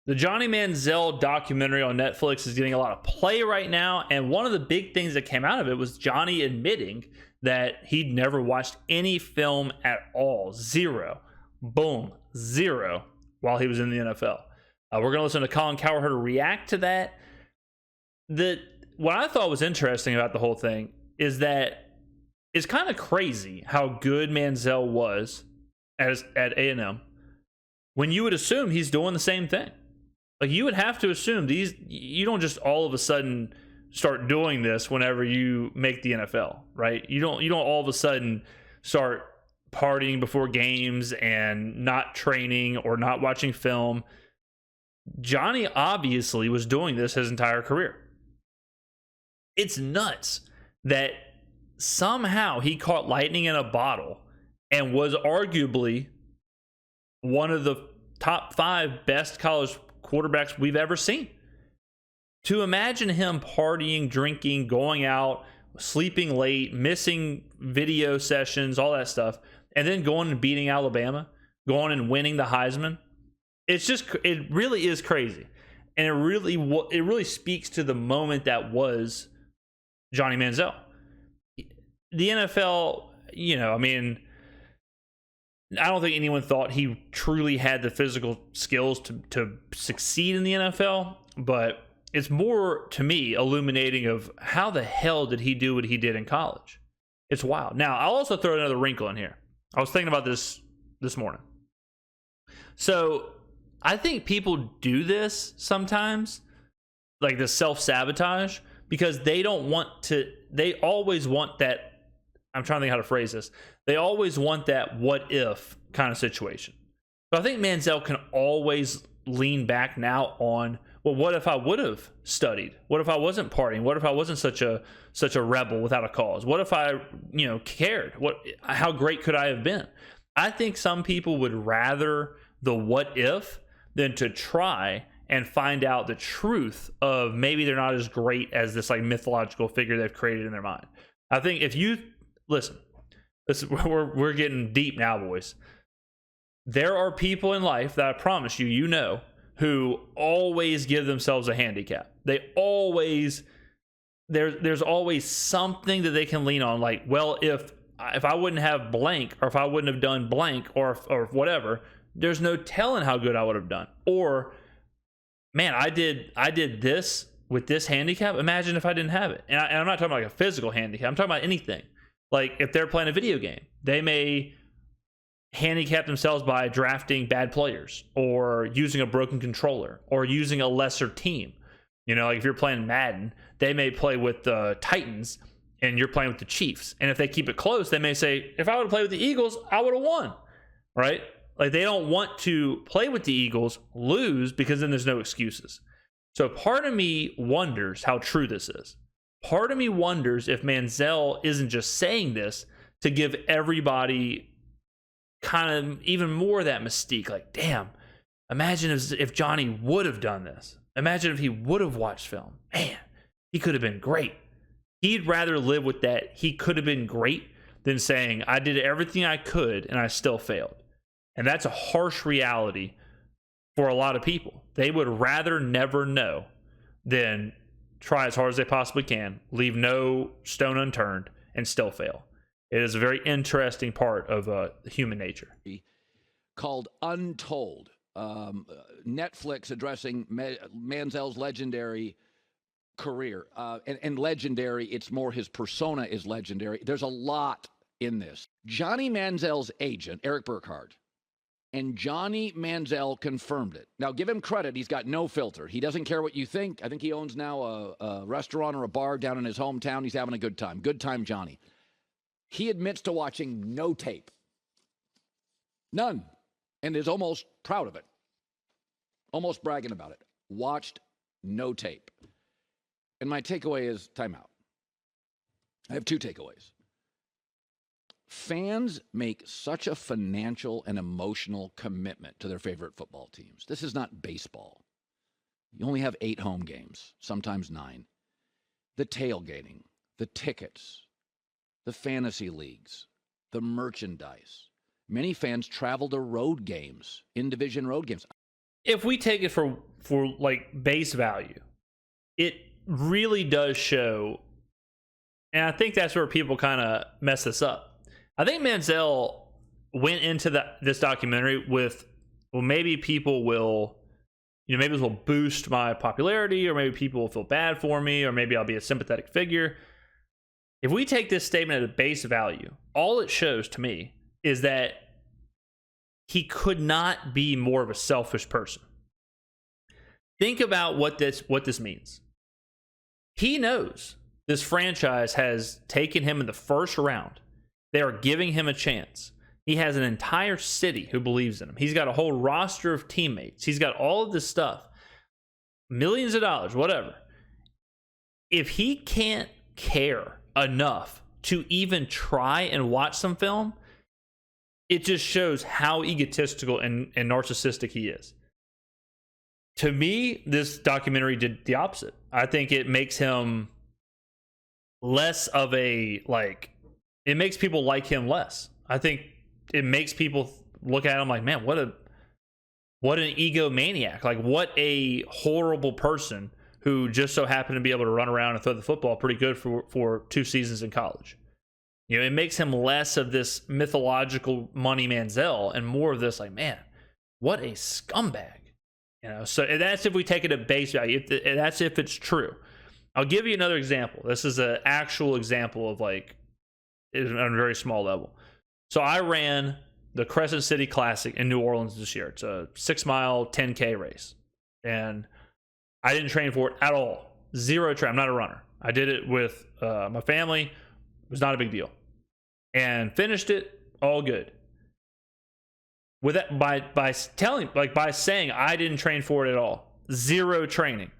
The Johnny Manziel documentary on Netflix is getting a lot of play right now, and one of the big things that came out of it was Johnny admitting that he'd never watched any film at all. Zero. Boom. Zero while he was in the NFL. We're going to listen to Colin Cowherd react to that. What I thought was interesting about the whole thing is that it's kind of crazy how good Manziel was at A&M when you would assume he's doing the same thing. Like, you would have to assume you don't just all of a sudden start doing this whenever you make the NFL, right? You don't all of a sudden start partying before games and not training or not watching film. Johnny obviously was doing this his entire career. It's nuts that somehow he caught lightning in a bottle and was arguably one of the top 5 best college quarterbacks we've ever seen. To imagine him partying, drinking, going out, sleeping late, missing video sessions, all that stuff, and then going and beating Alabama, going and winning the Heisman, it really is crazy. And it really speaks to the moment that was Johnny Manziel. The NFL, I don't think anyone thought he truly had the physical skills to succeed in the NFL, but it's more, to me, illuminating of how the hell did he do what he did in college. It's wild. Now, I'll also throw another wrinkle in here. I was thinking about this morning. So I think people do this sometimes, like the self-sabotage, because they always want that. I'm trying to think how to phrase this. They always want that what if kind of situation. But I think Manziel can always lean back now on, well, what if I would have studied? What if I wasn't partying? What if I wasn't such a rebel without a cause? What if I, cared? How great could I have been? I think some people would rather the what if than to try and find out the truth of maybe they're not as great as this like mythological figure they've created in their mind. I think if you listen, we're getting deep now, boys. There are people in life that I promise you, who always give themselves a handicap. They always, there's always something that they can lean on. Like, well, if I wouldn't have blank, or if I wouldn't have done blank, or whatever, there's no telling how good I would have done. Or, man, I did this with this handicap. Imagine if I didn't have it. And I'm not talking about like a physical handicap. I'm talking about anything. Like, if they're playing a video game, they may handicap themselves by drafting bad players, or using a broken controller, or using a lesser team. Like if you're playing Madden, they may play with the Titans and you're playing with the Chiefs. And if they keep it close, they may say, if I would have played with the Eagles, I would have won. Right? Like, they don't want to play with the Eagles, lose, because then there's no excuses. So part of me wonders how true this is. Part of me wonders if Manziel isn't just saying this to give everybody kind of even more of that mystique. Like, damn, imagine if Johnny would have done this. Imagine if he would have watched film. Man, he could have been great. He'd rather live with that he could have been great than saying, I did everything I could and I still failed. And that's a harsh reality for a lot of people. They would rather never know than try as hard as they possibly can, leave no stone unturned, and still fail. It is a very interesting part of human nature. Called Untold. Netflix addressing Manziel's legendary career. And legendary, it's more his persona is legendary. There's a lot in this. Johnny Manziel's agent, Eric Burkhardt, and Johnny Manziel confirmed it. Now, give him credit. He's got no filter. He doesn't care what you think. I think he owns now a restaurant or a bar down in his hometown. He's having a good time. Good time, Johnny. He admits to watching no tape. None. And is almost proud of it. Almost bragging about it. Watched no tape. And my takeaway is timeout. I have 2 takeaways. Fans make such a financial and emotional commitment to their favorite football teams. This is not baseball. You only have 8 home games, sometimes 9. The tailgating, the tickets, the fantasy leagues, the merchandise. Many fans travel to road games, in-division road games. If we take it for for like base value, it really does show, and I think that's where people kind of mess this up. I think Manziel went into this documentary with, well, maybe people will, maybe this will boost my popularity, or maybe people will feel bad for me, or maybe I'll be a sympathetic figure. If we take this statement at a base value, all it shows to me is that he could not be more of a selfish person. Think about what this means. He knows this franchise has taken him in the first round. They are giving him a chance. He has an entire city who believes in him. He's got a whole roster of teammates. He's got all of this stuff. Millions of dollars, whatever. If he can't care enough to even try and watch some film, it just shows how egotistical and narcissistic he is. To me, this documentary did the opposite. I think it makes him less of a, like, it makes people like him less. I think it makes people look at him like, man, what an egomaniac. Like, what a horrible person who just so happened to be able to run around and throw the football pretty good for 2 seasons in college. It makes him less of this mythological money Manziel and more of this, like, man, what a scumbag. So that's if we take it at base value. That's if it's true. I'll give you another example. This is an actual example of, like, on a very small level. So I ran the Crescent City Classic in New Orleans this year. It's a 6-mile 10K race. And I didn't train for it at all. Zero train. I'm not a runner. I did it with my family. It was not a big deal. And finished it all good. With that, by saying I didn't train for it at all. Zero training.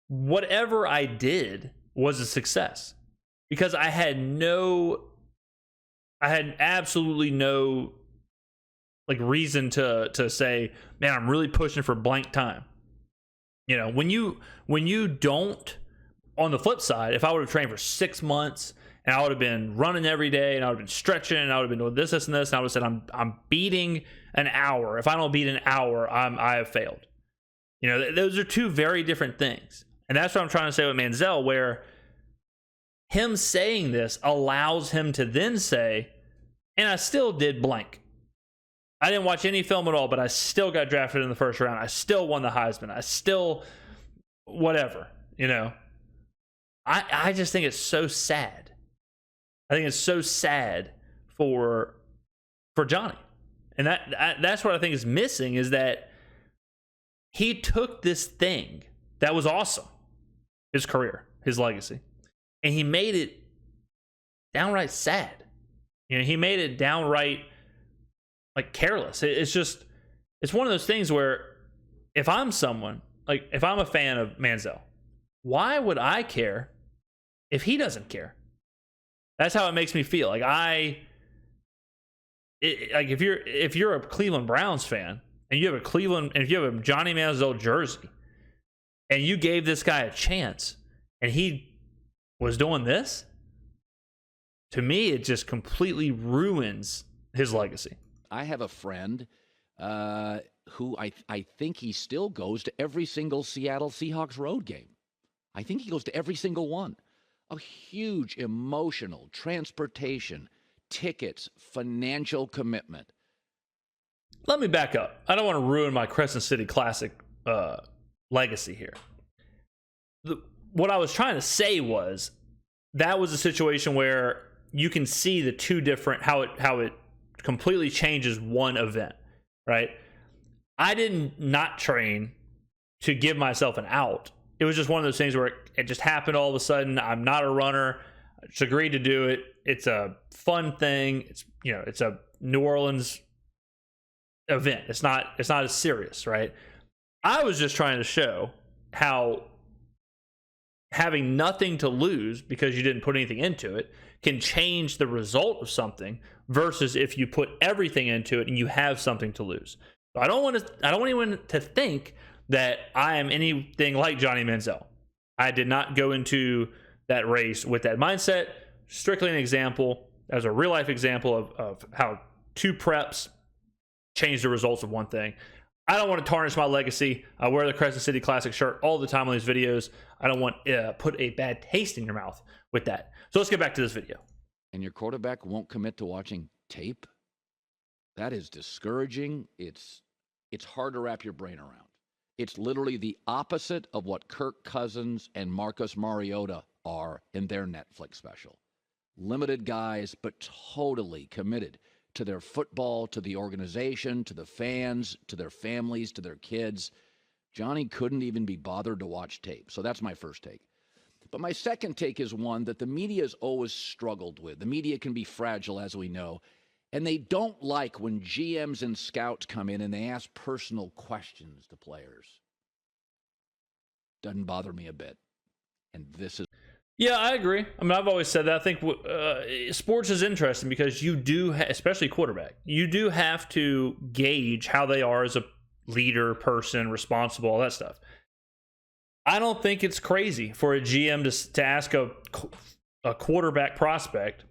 Whatever I did was a success. Because I had absolutely no, like, reason to say, man, I'm really pushing for blank time. When you don't, on the flip side, if I would have trained for 6 months and I would have been running every day and I would have been stretching and I would have been doing this and this, and I would have said, I'm beating an hour. If I don't beat an hour, I have failed. Those are two very different things. And that's what I'm trying to say with Manziel, where him saying this allows him to then say, and I still did blank. I didn't watch any film at all, but I still got drafted in the first round. I still won the Heisman. I still, whatever, I just think it's so sad. I think it's so sad for Johnny. And that's what I think is missing, is that he took this thing that was awesome, his career, his legacy, and he made it downright sad. He made it downright, like, careless. It's one of those things where if I'm someone, like, if I'm a fan of Manziel, why would I care if he doesn't care? That's how it makes me feel. Like, if you're a Cleveland Browns fan and you have a Johnny Manziel jersey and you gave this guy a chance and he was doing this, to me, it just completely ruins his legacy. I have a friend who I think he still goes to every single Seattle Seahawks road game. I think he goes to every single one. A huge emotional, transportation, tickets, financial commitment. Let me back up. I don't want to ruin my Crescent City Classic legacy here. What I was trying to say was that was a situation where you can see the two different, how it completely changes one event, right? I didn't not train to give myself an out. It was just one of those things where it just happened all of a sudden. I'm not a runner. I just agreed to do it. It's a fun thing. It's a New Orleans event. It's not as serious, right? I was just trying to show how having nothing to lose because you didn't put anything into it can change the result of something, versus if you put everything into it and you have something to lose. So I don't want anyone to think that I am anything like Johnny Manziel. I did not go into that race with that mindset. Strictly an example, as a real life example of how 2 preps change the results of one thing. I don't want to tarnish my legacy. I wear the Crescent City Classic shirt all the time on these videos. I don't want to put a bad taste in your mouth with that. So let's get back to this video. And your quarterback won't commit to watching tape? That is discouraging. It's hard to wrap your brain around. It's literally the opposite of what Kirk Cousins and Marcus Mariota are in their Netflix special. Limited guys, but totally committed to their football, to the organization, to the fans, to their families, to their kids. Johnny couldn't even be bothered to watch tape. So that's my first take. But my second take is one that the media has always struggled with. The media can be fragile, as we know, and they don't like when GMs and scouts come in and they ask personal questions to players. Doesn't bother me a bit. And this is... Yeah, I agree. I mean, I've always said that. I think sports is interesting because you do, especially quarterback, you do have to gauge how they are as a leader, person, responsible, all that stuff. I don't think it's crazy for a GM to ask a quarterback prospect,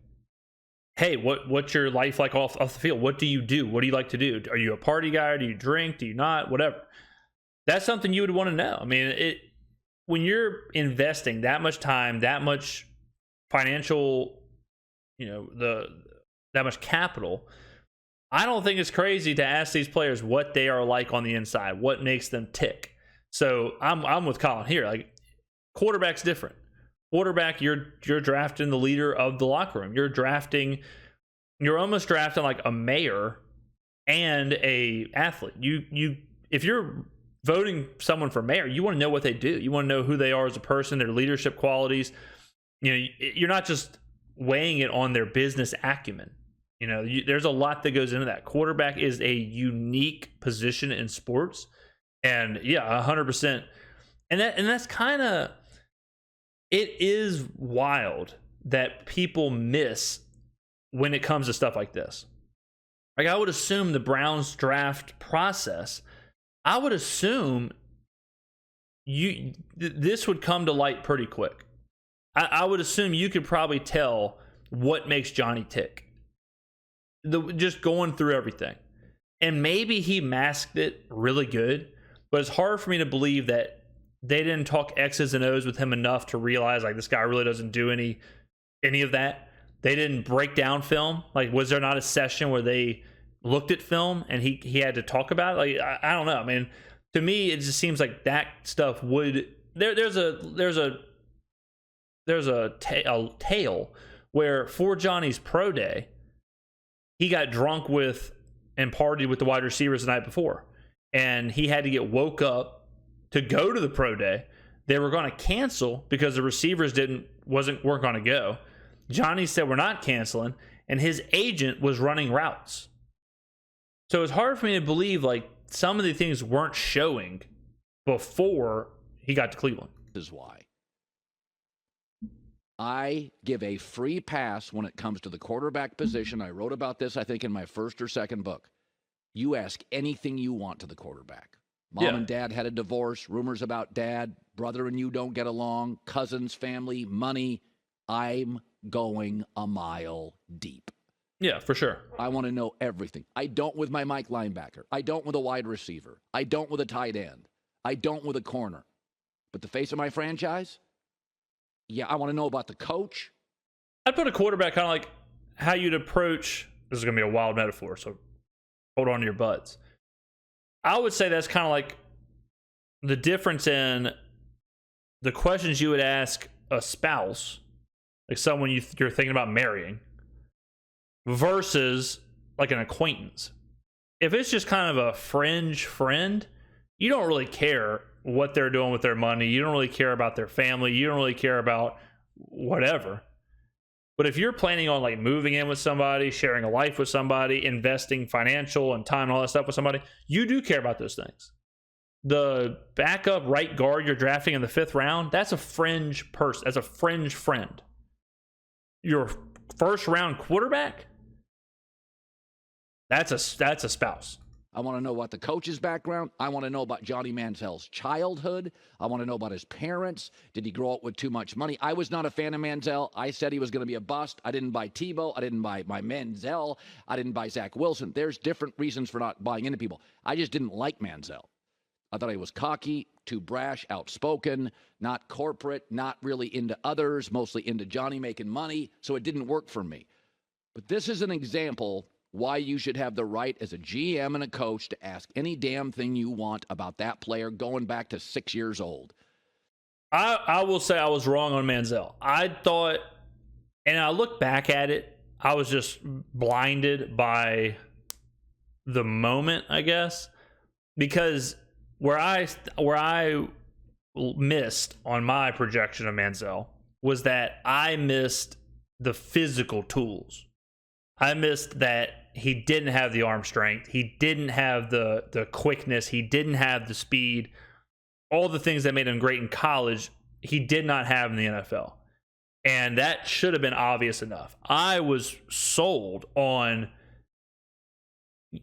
hey, what's your life like off the field? What do you do? What do you like to do? Are you a party guy? Do you drink? Do you not? Whatever. That's something you would want to know. I mean, when you're investing that much time, that much financial, that much capital, I don't think it's crazy to ask these players what they are like on the inside, what makes them tick. So I'm with Colin here. Like, quarterback's different. Quarterback, you're drafting the leader of the locker room. You're almost drafting like a mayor and a athlete. If you're voting someone for mayor, you want to know what they do. You want to know who they are as a person, their leadership qualities. You're not just weighing it on their business acumen. There's a lot that goes into that. Quarterback is a unique position in sports, and yeah, 100%. And that's kind of, it is wild that people miss when it comes to stuff like this. Like, I would assume the Browns draft process, I would assume this would come to light pretty quick. I would assume you could probably tell what makes Johnny tick. Just going through everything. And maybe he masked it really good, but it's hard for me to believe that they didn't talk X's and O's with him enough to realize, like, this guy really doesn't do any of that. They didn't break down film. Like, was there not a session where they looked at film and he had to talk about it? Like, I don't know. I mean, to me, it just seems like that stuff would... There's a tale where for Johnny's pro day, he got drunk with and partied with the wide receivers the night before, and he had to get woke up to go to the pro day. They were going to cancel because the receivers weren't going to go. Johnny said, we're not canceling, and his agent was running routes. So it's hard for me to believe, like, some of the things weren't showing before he got to Cleveland. This is why I give a free pass when it comes to the quarterback position. I wrote about this, I think, in my first or second book. You ask anything you want to the quarterback. Mom and dad had a divorce, rumors about dad, brother and you don't get along, cousins, family, money. I'm going a mile deep. Yeah, for sure. I want to know everything. I don't with my Mike linebacker. I don't with a wide receiver. I don't with a tight end. I don't with a corner. But the face of my franchise? Yeah, I want to know about the coach. I'd put a quarterback kind of like how you'd approach, this is going to be a wild metaphor, so hold on to your butts. I would say that's kind of like the difference in the questions you would ask a spouse, like someone you're thinking about marrying, versus like an acquaintance. If it's just kind of a fringe friend, you don't really care what they're doing with their money. You don't really care about their family. You don't really care about whatever. But if you're planning on like moving in with somebody, sharing a life with somebody, investing financial and time and all that stuff with somebody, you do care about those things. The backup right guard you're drafting in the 5th round, that's a fringe person. That's a fringe friend. Your first round quarterback, that's a spouse. I want to know about the coach's background. I want to know about Johnny Manziel's childhood. I want to know about his parents. Did he grow up with too much money? I was not a fan of Manziel. I said he was going to be a bust. I didn't buy Tebow. I didn't buy Manziel. I didn't buy Zach Wilson. There's different reasons for not buying into people. I just didn't like Manziel. I thought he was cocky, too brash, outspoken, not corporate, not really into others, mostly into Johnny making money. So it didn't work for me. But this is an example why you should have the right as a GM and a coach to ask any damn thing you want about that player going back to 6 years old. I will say I was wrong on Manziel. I thought, and I look back at it, I was just blinded by the moment, I guess, because where I missed on my projection of Manziel was that I missed the physical tools. I missed that he didn't have the arm strength. He didn't have the quickness. He didn't have the speed. All the things that made him great in college, he did not have in the NFL. And that should have been obvious enough. I was sold on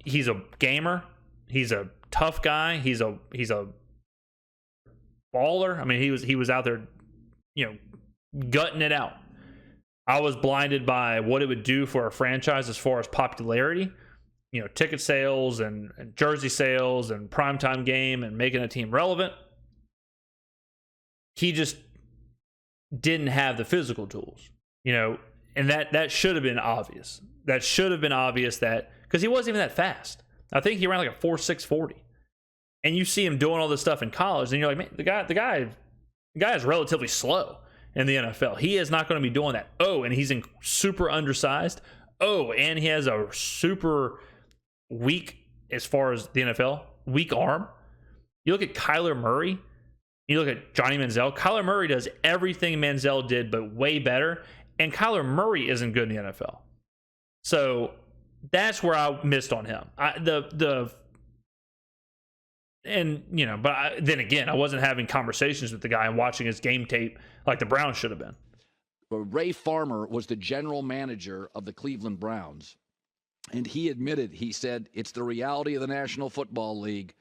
he's a gamer. He's a tough guy. He's a baller. I mean, he was out there, gutting it out. I was blinded by what it would do for a franchise as far as popularity, ticket sales and jersey sales and primetime game and making a team relevant. He just didn't have the physical tools, and that should have been obvious. That should have been obvious that because he wasn't even that fast. I think he ran like a 4.6 40, and you see him doing all this stuff in college, and you're like, man, the guy is relatively slow in the NFL. He is not going to be doing that. Oh, and he's super undersized. Oh, and he has a super weak, as far as the NFL, weak arm. You look at Kyler Murray. You look at Johnny Manziel. Kyler Murray does everything Manziel did, but way better. And Kyler Murray isn't good in the NFL. So that's where I missed on him. Then again, I wasn't having conversations with the guy and watching his game tape like the Browns should have been. Ray Farmer was the general manager of the Cleveland Browns, and he admitted, he said, it's the reality of the National Football League.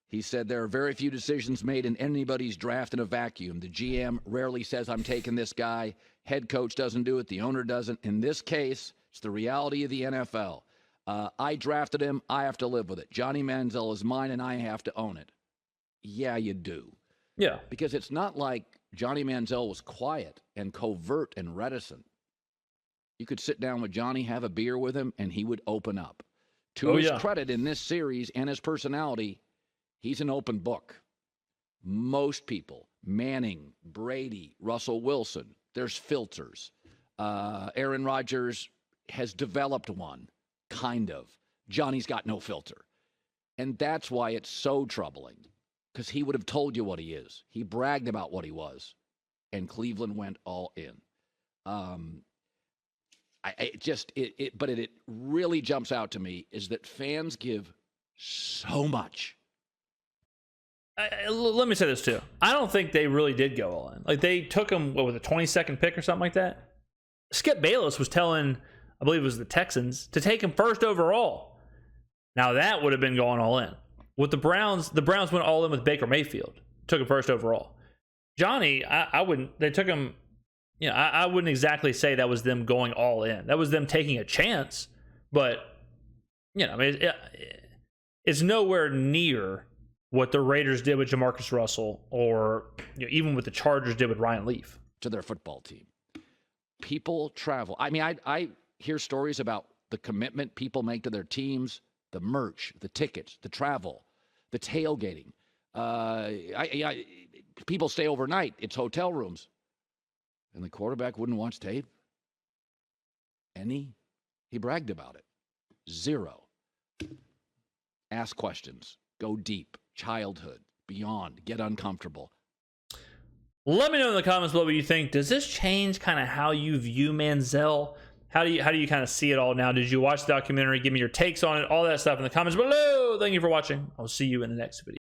He said there are very few decisions made in anybody's draft in a vacuum. The GM rarely says, I'm taking this guy. Head coach doesn't do it. The owner doesn't. In this case, it's the reality of the NFL. I drafted him. I have to live with it. Johnny Manziel is mine, and I have to own it. Yeah, you do. Yeah. Because it's not like Johnny Manziel was quiet and covert and reticent. You could sit down with Johnny, have a beer with him, and he would open up. To his credit in this series and his personality, he's an open book. Most people, Manning, Brady, Russell Wilson, there's filters. Aaron Rodgers has developed one. Kind of. Johnny's got no filter. And that's why it's so troubling, because he would have told you what he is. He bragged about what he was, and Cleveland went all in. It really jumps out to me is that fans give so much. Let me say this too. I don't think they really did go all in. Like they took him, what was it, 22nd pick or something like that? Skip Bayless was telling, I believe it was the Texans, to take him first overall. Now that would have been going all in. With the Browns went all in with Baker Mayfield. Took him first overall. Johnny, I wouldn't, they took him, I wouldn't exactly say that was them going all in. That was them taking a chance, but, it's nowhere near what the Raiders did with Jamarcus Russell or even what the Chargers did with Ryan Leaf. To their football team. People travel. I mean, I hear stories about the commitment people make to their teams, the merch, the tickets, the travel, the tailgating. People stay overnight. It's hotel rooms. And the quarterback wouldn't watch tape? He bragged about it. 0. Ask questions. Go deep. Childhood. Beyond. Get uncomfortable. Let me know in the comments below what you think. Does this change kind of how you view Manziel? How do you kind of see it all now? Did you watch the documentary? Give me your takes on it. All that stuff in the comments below. Thank you for watching. I'll see you in the next video.